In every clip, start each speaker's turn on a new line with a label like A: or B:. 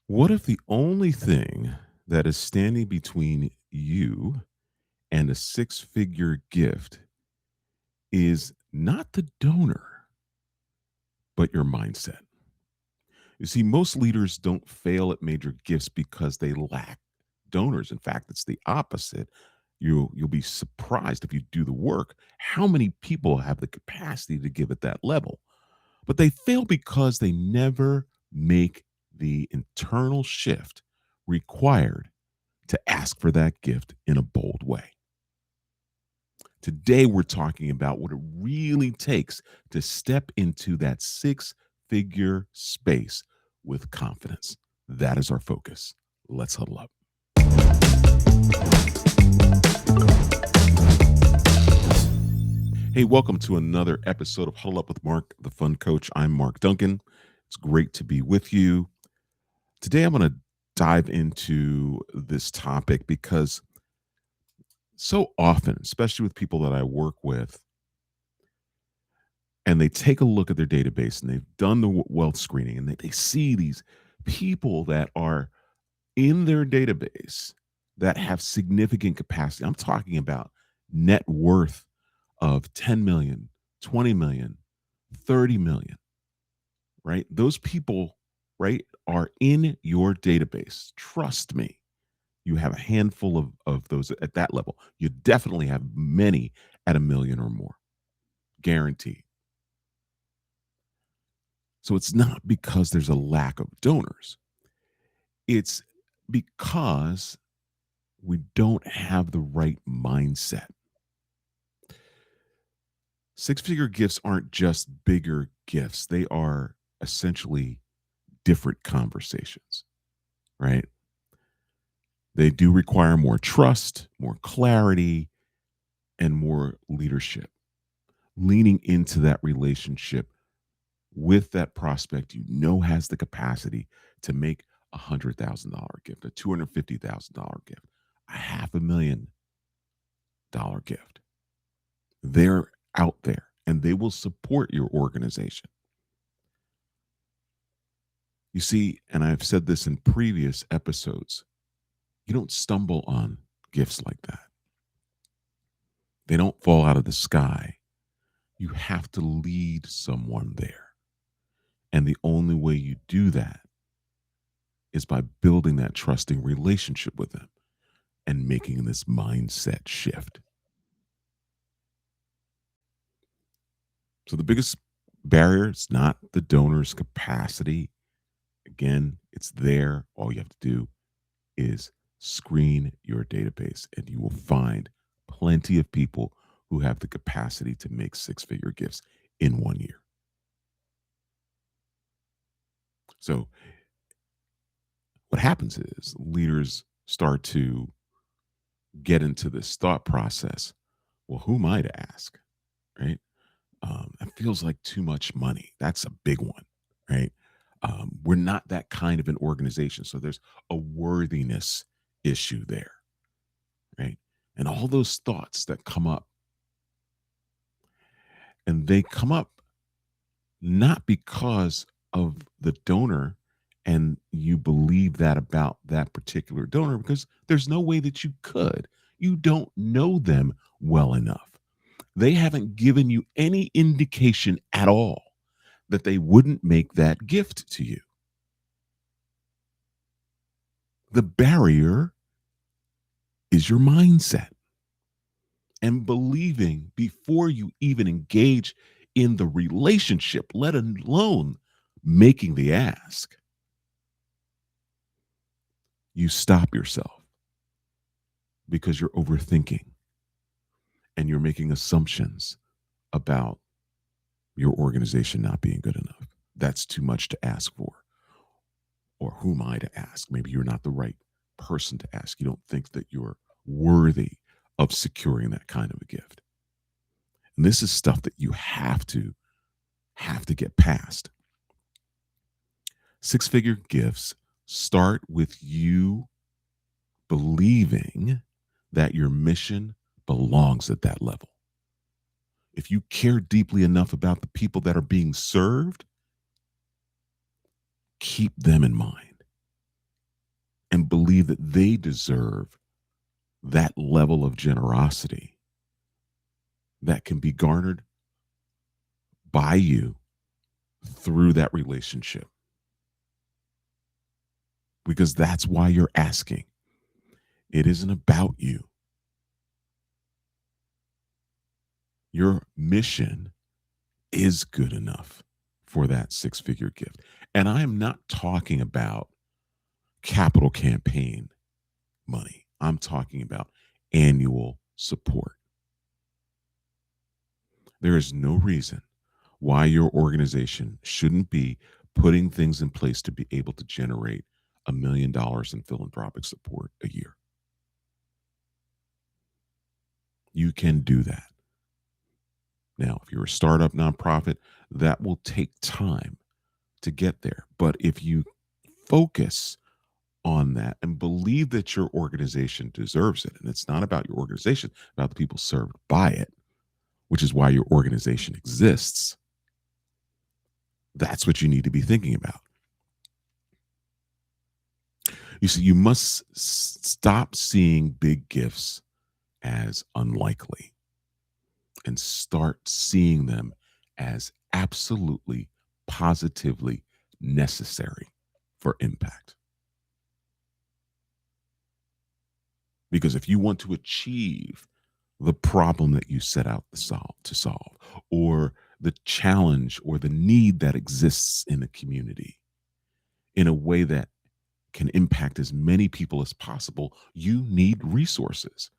A: What if the only thing that is standing between you and a six-figure gift is not the donor, but your mindset? You see, most leaders don't fail at major gifts because they lack donors. In fact, it's the opposite. You'll be surprised if you do the work how many people have the capacity to give at that level. But they fail because they never make the internal shift required to ask for that gift in a bold way. Today, we're talking about what it really takes to step into that six-figure space with confidence. That is our focus. Let's huddle up. Hey, welcome to another episode of Huddle Up with Mark, the Fun Coach. I'm Mark Duncan. It's great to be with you. Today, I'm going to dive into this topic because so often, especially with people that I work with, and they take a look at their database and they've done the wealth screening and they see these people that are in their database that have significant capacity. I'm talking about net worth of 10 million, 20 million, 30 million, right? Those people, right, are in your database. Trust me. You have a handful of those at that level. You definitely have many at a million or more, guaranteed. So it's not because there's a lack of donors. It's because we don't have the right mindset. Six-figure gifts aren't just bigger gifts. They are essentially different conversations, right? They do require more trust, more clarity, and more leadership. Leaning into that relationship with that prospect you know has the capacity to make $100,000 gift, a $250,000 gift, a $500,000 gift. They're out there and they will support your organization. You see, and I've said this in previous episodes, you don't stumble on gifts like that. They don't fall out of the sky. You have to lead someone there. And the only way you do that is by building that trusting relationship with them and making this mindset shift. So the biggest barrier is not the donor's capacity. Again, it's there. All you have to do is screen your database and you will find plenty of people who have the capacity to make six-figure gifts in 1 year. So what happens is leaders start to get into this thought process. Well, who am I to ask? Right? It feels like too much money. That's a big one, right? We're not that kind of an organization. So there's a worthiness issue there, right? And all those thoughts that come up, and they come up not because of the donor and you believe that about that particular donor, because there's no way that you could. You don't know them well enough. They haven't given you any indication at all that they wouldn't make that gift to you. The barrier is your mindset and believing before you even engage in the relationship, let alone making the ask. You stop yourself because you're overthinking and you're making assumptions about your organization not being good enough. That's too much to ask for. Or who am I to ask? Maybe you're not the right person to ask. You don't think that you're worthy of securing that kind of a gift. And this is stuff that you have to get past. Six-figure gifts start with you believing that your mission belongs at that level. If you care deeply enough about the people that are being served, keep them in mind. believe that they deserve that level of generosity that can be garnered by you through that relationship, because that's why you're asking. It isn't about you. Your mission is good enough for that six-figure gift. And I am not talking about capital campaign money. I'm talking about annual support. There is no reason why your organization shouldn't be putting things in place to be able to generate $1 million in philanthropic support a year. You can do that. Now, if you're a startup nonprofit, that will take time to get there. But if you focus on that and believe that your organization deserves it, and it's not about your organization, it's about the people served by it, which is why your organization exists, that's what you need to be thinking about. You see, you must stop seeing big gifts as unlikely and start seeing them as absolutely, positively necessary for impact. Because if you want to achieve the problem that you set out to solve, or the challenge or the need that exists in the community in a way that can impact as many people as possible, you need resources.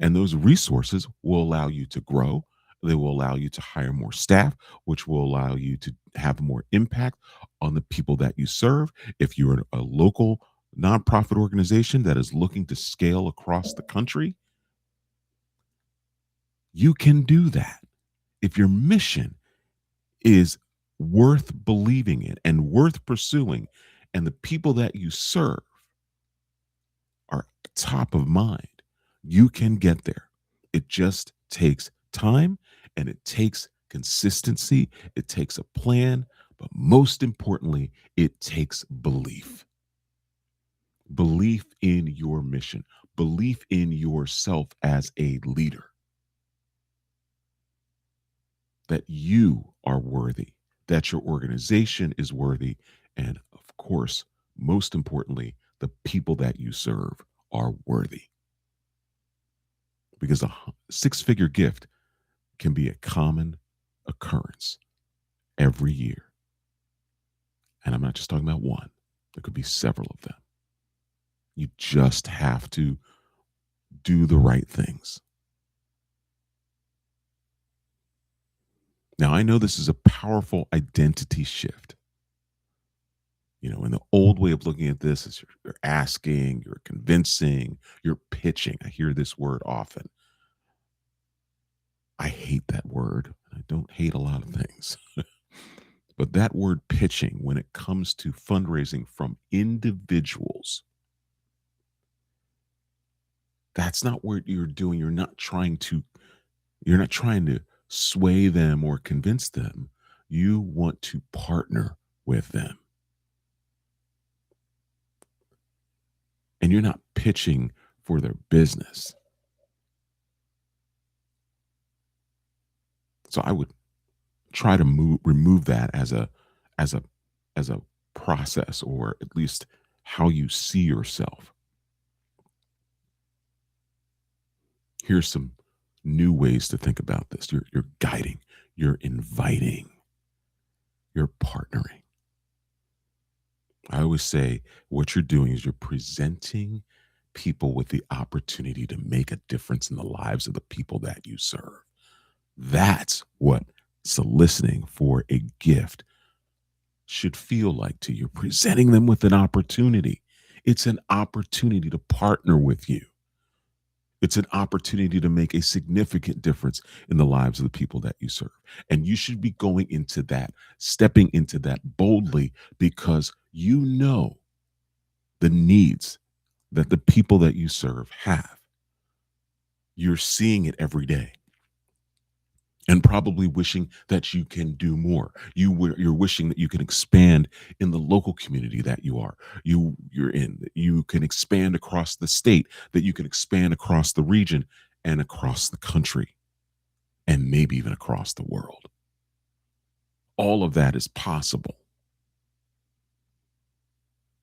A: And those resources will allow you to grow. They will allow you to hire more staff, which will allow you to have more impact on the people that you serve. If you're a local nonprofit organization that is looking to scale across the country, you can do that. If your mission is worth believing in and worth pursuing, and the people that you serve are top of mind, you can get there. It just takes time and it takes consistency. It takes a plan, but most importantly, it takes belief. Belief in your mission, belief in yourself as a leader, that you are worthy, that your organization is worthy, and of course, most importantly, the people that you serve are worthy. Because a six-figure gift can be a common occurrence every year. And I'm not just talking about one, there could be several of them. You just have to do the right things. Now, I know this is a powerful identity shift. You know, and the old way of looking at this is you're asking, you're convincing, you're pitching. I hear this word often. I hate that word. I don't hate a lot of things. But that word pitching, when it comes to fundraising from individuals, that's not what you're doing. You're not trying to sway them or convince them. You want to partner with them. And you're not pitching for their business. So I would try to remove that as a as a process, or at least how you see yourself. Here's some new ways to think about this. You're guiding, you're inviting, you're partnering. I always say what you're doing is you're presenting people with the opportunity to make a difference in the lives of the people that you serve. That's what soliciting for a gift should feel like to you. Presenting them with an opportunity. It's an opportunity to partner with you. It's an opportunity to make a significant difference in the lives of the people that you serve. And you should be going into that, stepping into that boldly, because you know the needs that the people that you serve have. You're seeing it every day. and probably wishing that you can do more. You're wishing that you can expand in the local community that you're in. That you can expand across the state. That you can expand across the region and across the country, and maybe even across the world. All of that is possible.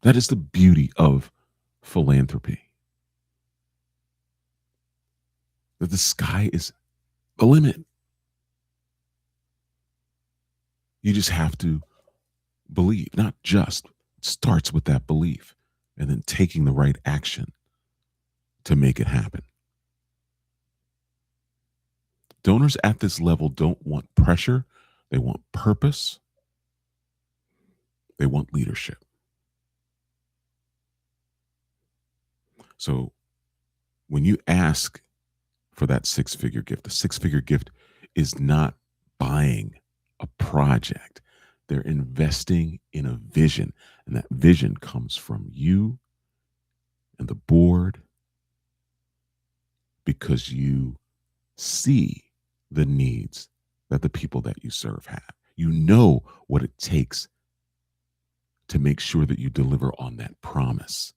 A: That is the beauty of philanthropy. That the sky is the limit. You just have to believe, not just it starts with that belief and then taking the right action to make it happen. Donors at this level don't want pressure, they want purpose, they want leadership. So when you ask for that six-figure gift, the six-figure gift is not buying a project. They're investing in a vision, and that vision comes from you and the board because you see the needs that the people that you serve have. You know what it takes to make sure that you deliver on that promise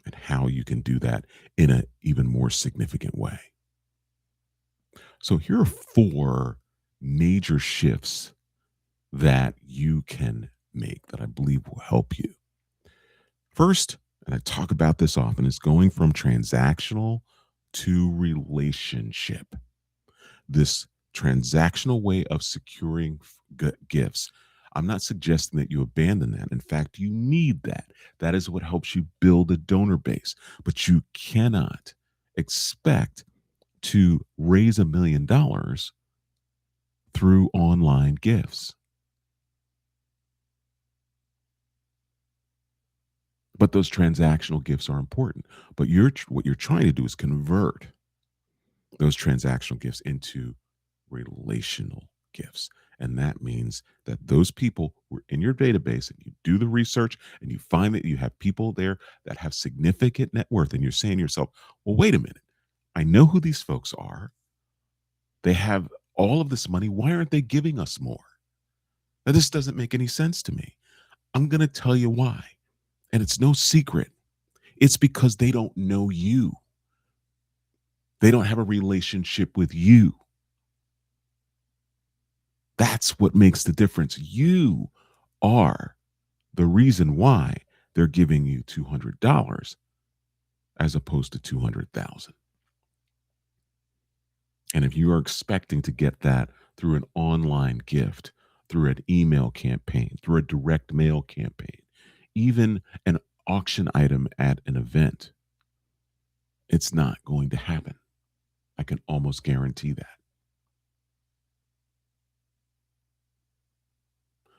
A: and how you can do that in an even more significant way. So, here are four major shifts that you can make that I believe will help you. First, and I talk about this often, is going from transactional to relationship. This transactional way of securing gifts. I'm not suggesting that you abandon that. In fact, you need that. That is what helps you build a donor base. But you cannot expect to raise $1 million through online gifts. But those transactional gifts are important. But what you're trying to do is convert those transactional gifts into relational gifts. And that means that those people who are in your database and you do the research and you find that you have people there that have significant net worth, and you're saying to yourself, well, wait a minute. I know who these folks are. They have all of this money. Why aren't they giving us more? Now, this doesn't make any sense to me. I'm going to tell you why. And it's no secret. It's because they don't know you. They don't have a relationship with you. That's what makes the difference. You are the reason why they're giving you $200 as opposed to 200,000. And if you are expecting to get that through an online gift, through an email campaign, through a direct mail campaign, even an auction item at an event, it's not going to happen. I can almost guarantee that.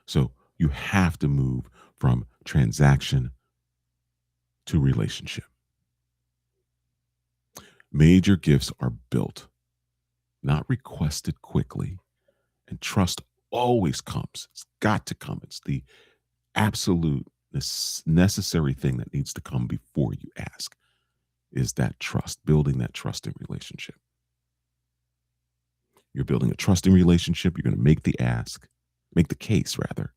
A: So you have to move from transaction to relationship. Major gifts are built, not requested quickly, and trust always comes. It's got to come. It's the absolute necessary thing that needs to come before you ask is that trust, building that trusting relationship. You're building a trusting relationship. You're going to make the ask, make the case rather,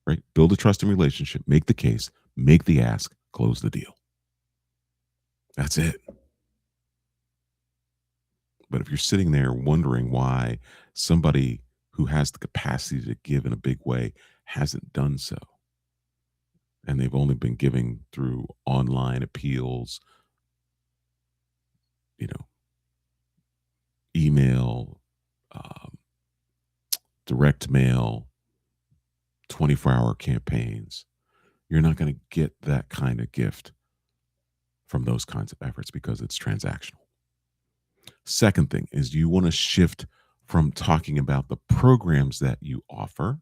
A: right? Build a trusting relationship, make the case, make the ask, close the deal. That's it. But if you're sitting there wondering why somebody who has the capacity to give in a big way hasn't done so, and they've only been giving through online appeals, you know, email, um, direct mail, 24-hour campaigns, you're not going to get that kind of gift from those kinds of efforts because it's transactional. Second thing is you want to shift from talking about the programs that you offer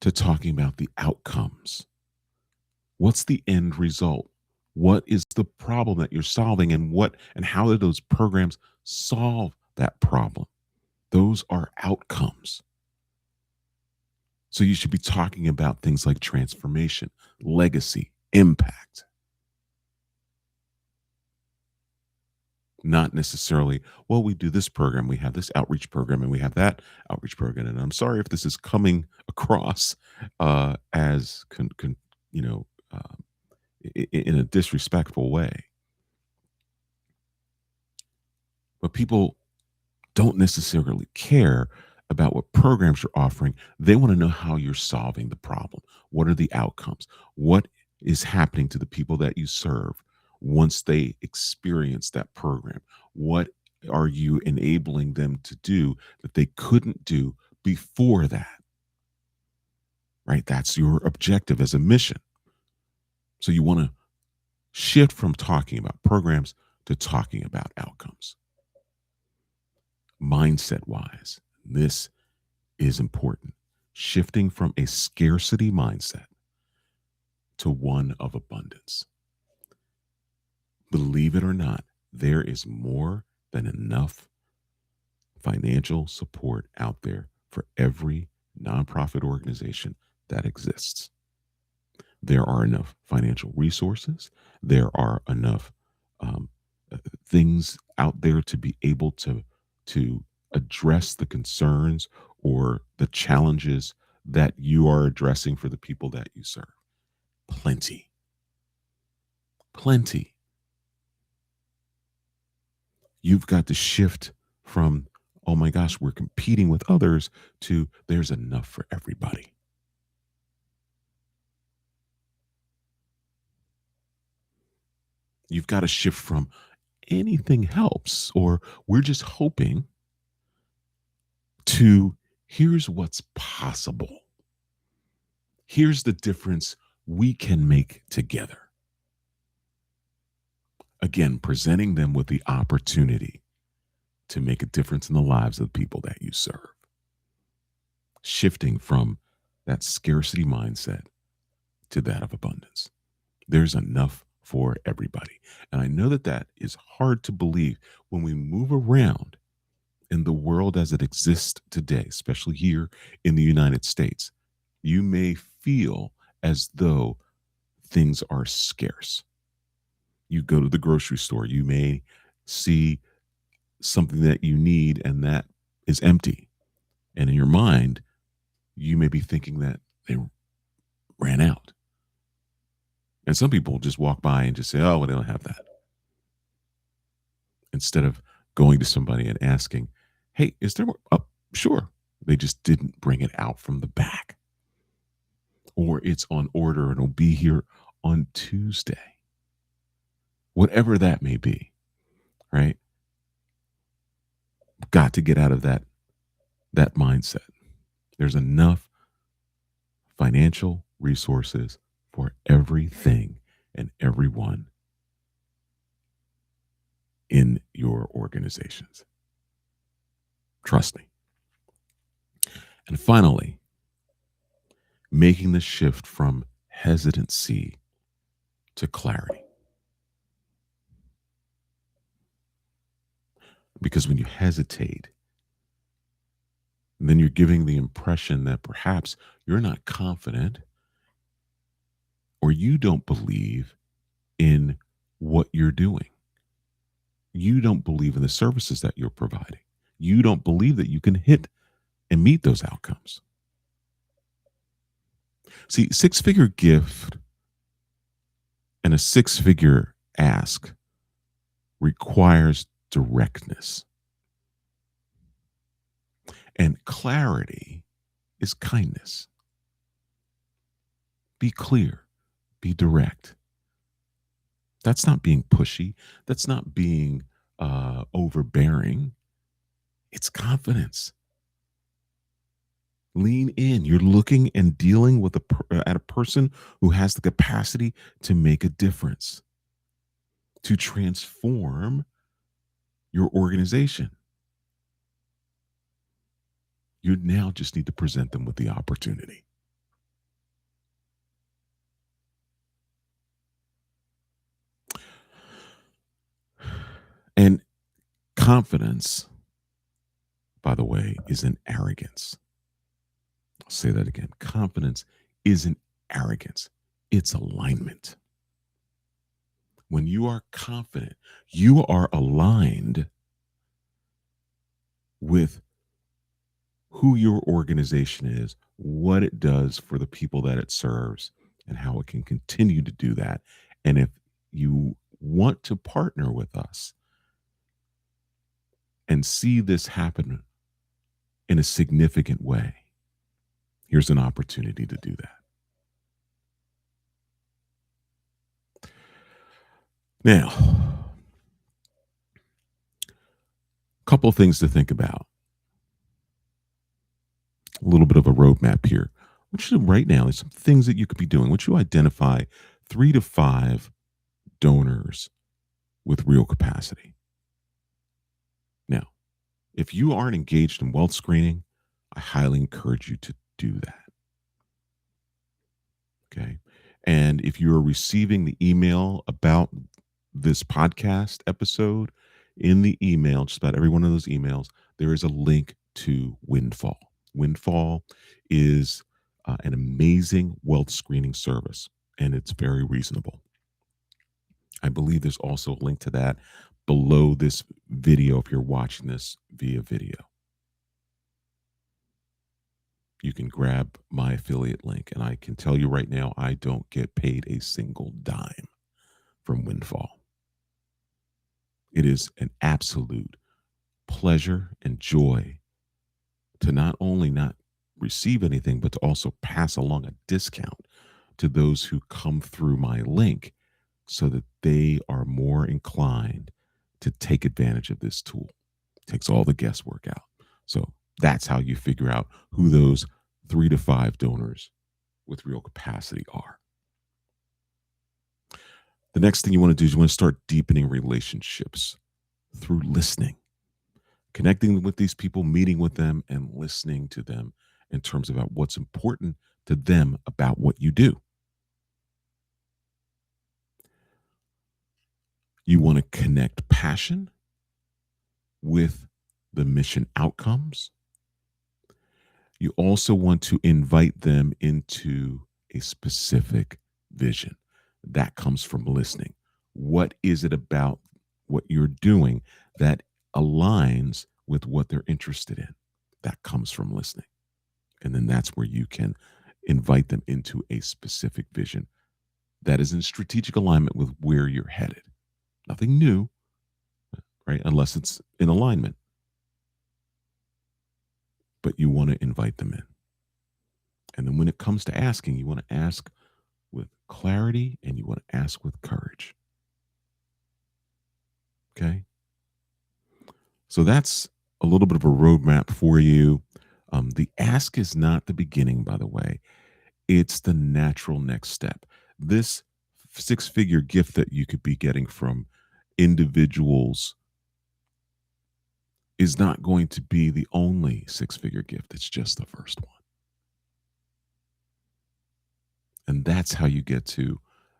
A: to talking about the outcomes. What's the end result? What is the problem that you're solving, and how do those programs solve that problem? Those are outcomes. So you should be talking about things like transformation, legacy, impact. Not necessarily, well, we do this program, we have this outreach program, and we have that outreach program. And I'm sorry if this is coming across as, you know, um, in a disrespectful way, but people don't necessarily care about what programs you're offering. They want to know how you're solving the problem. What are the outcomes? What is happening to the people that you serve once they experience that program? What are you enabling them to do that they couldn't do before that? Right? That's your objective as a mission. So you want to shift from talking about programs to talking about outcomes. Mindset wise, this is important. Shifting from a scarcity mindset to one of abundance. Believe it or not, there is more than enough financial support out there for every nonprofit organization that exists. There are enough financial resources. There are enough um, things out there to be able to address the concerns or the challenges that you are addressing for the people that you serve. Plenty, plenty. You've got to shift from, oh my gosh, we're competing with others, to there's enough for everybody. You've got to shift from anything helps, or we're just hoping, to here's what's possible. Here's the difference we can make together. Again, presenting them with the opportunity to make a difference in the lives of the people that you serve. Shifting from that scarcity mindset to that of abundance. There's enough for everybody. And I know that that is hard to believe when we move around in the world as it exists today, especially here in the United States. You may feel as though things are scarce. You go to the grocery store, you may see something that you need and that is empty. And in your mind, you may be thinking that they ran out. And some people just walk by and just say, oh, well, they don't have that. Instead of going to somebody and asking, hey, is there more? Oh, sure. They just didn't bring it out from the back. Or it's on order and it'll be here on Tuesday. Whatever that may be, right? Got to get out of that mindset. There's enough financial resources for everything and everyone in your organizations. Trust me. And finally, making the shift from hesitancy to clarity. Because when you hesitate, then you're giving the impression that perhaps you're not confident or you don't believe in what you're doing. You don't believe in the services that you're providing. You don't believe that you can hit and meet those outcomes. See, six-figure gift and a six-figure ask requires directness. And clarity is kindness. Be clear, be direct. That's not being pushy. That's not being overbearing. It's confidence. Lean in. You're looking and dealing with at a person who has the capacity to make a difference, to transform your organization. You now just need to present them with the opportunity. And confidence, by the way, isn't arrogance. I'll say that again. Confidence isn't arrogance, it's alignment. when you are confident, you are aligned with who your organization is, what it does for the people that it serves, and how it can continue to do that. And if you want to partner with us and see this happen in a significant way, here's an opportunity to do that. Now, a couple of things to think about. A little bit of a roadmap here. What you do right now is some things that you could be doing. Once you identify 3 to 5 donors with real capacity. Now, if you aren't engaged in wealth screening, I highly encourage you to do that. Okay. And if you're receiving the email about this podcast episode, in the email, just about every one of those emails, there is a link to Windfall. Windfall is an amazing wealth screening service, and it's very reasonable. I believe there's also a link to that below this video if you're watching this via video. You can grab my affiliate link, and I can tell you right now, I don't get paid a single dime from Windfall. It is an absolute pleasure and joy to not only not receive anything, but to also pass along a discount to those who come through my link so that they are more inclined to take advantage of this tool. It takes all the guesswork out. So that's how you figure out who those 3 to 5 donors with real capacity are. The next thing you want to do is you want to start deepening relationships through listening, connecting with these people, meeting with them, and listening to them in terms about what's important to them about what you do. You want to connect passion with the mission outcomes. You also want to invite them into a specific vision. That comes from listening. What is it about what you're doing that aligns with what they're interested in? That comes from listening. And then that's where you can invite them into a specific vision that is in strategic alignment with where you're headed. Nothing new, right? Unless it's in alignment. But you want to invite them in. And then when it comes to asking, you want to ask with clarity and you want to ask with courage. Okay. So that's a little bit of a roadmap for you. The ask is not the beginning, by the way, it's the natural next step. This 6-figure gift that you could be getting from individuals is not going to be the only 6-figure gift. It's just the first one. And that's how you get to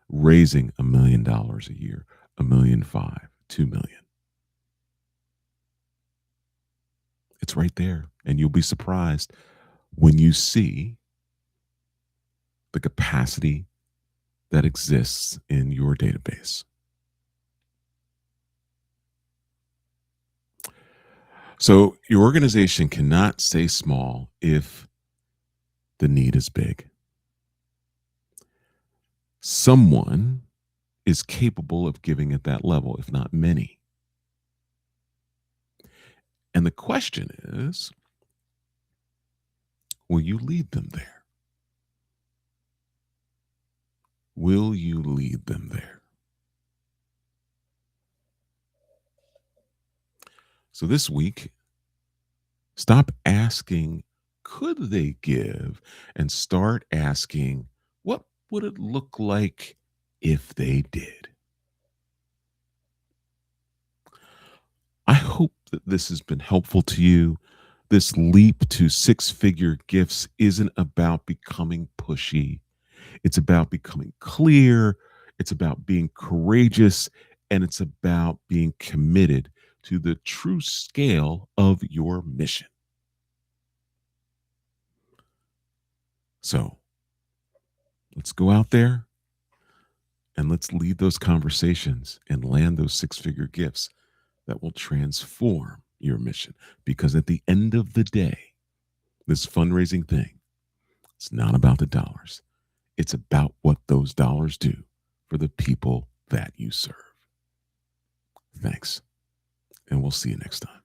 A: raising $1 million a year, 1,500,000, 2 million. It's right there. And you'll be surprised when you see the capacity that exists in your database. So your organization cannot stay small if the need is big. Someone is capable of giving at that level, if not many. And the question is, will you lead them there? Will you lead them there? So this week, stop asking, could they give? And start asking, what would it look like if they did? I hope that this has been helpful to you. This leap to 6-figure gifts isn't about becoming pushy. It's about becoming clear. It's about being courageous. And it's about being committed to the true scale of your mission. So let's go out there And let's lead those conversations and land those six-figure gifts that will transform your mission. Because at the end of the day, this fundraising thing, it's not about the dollars. It's about what those dollars do for the people that you serve. Thanks. And we'll see you next time.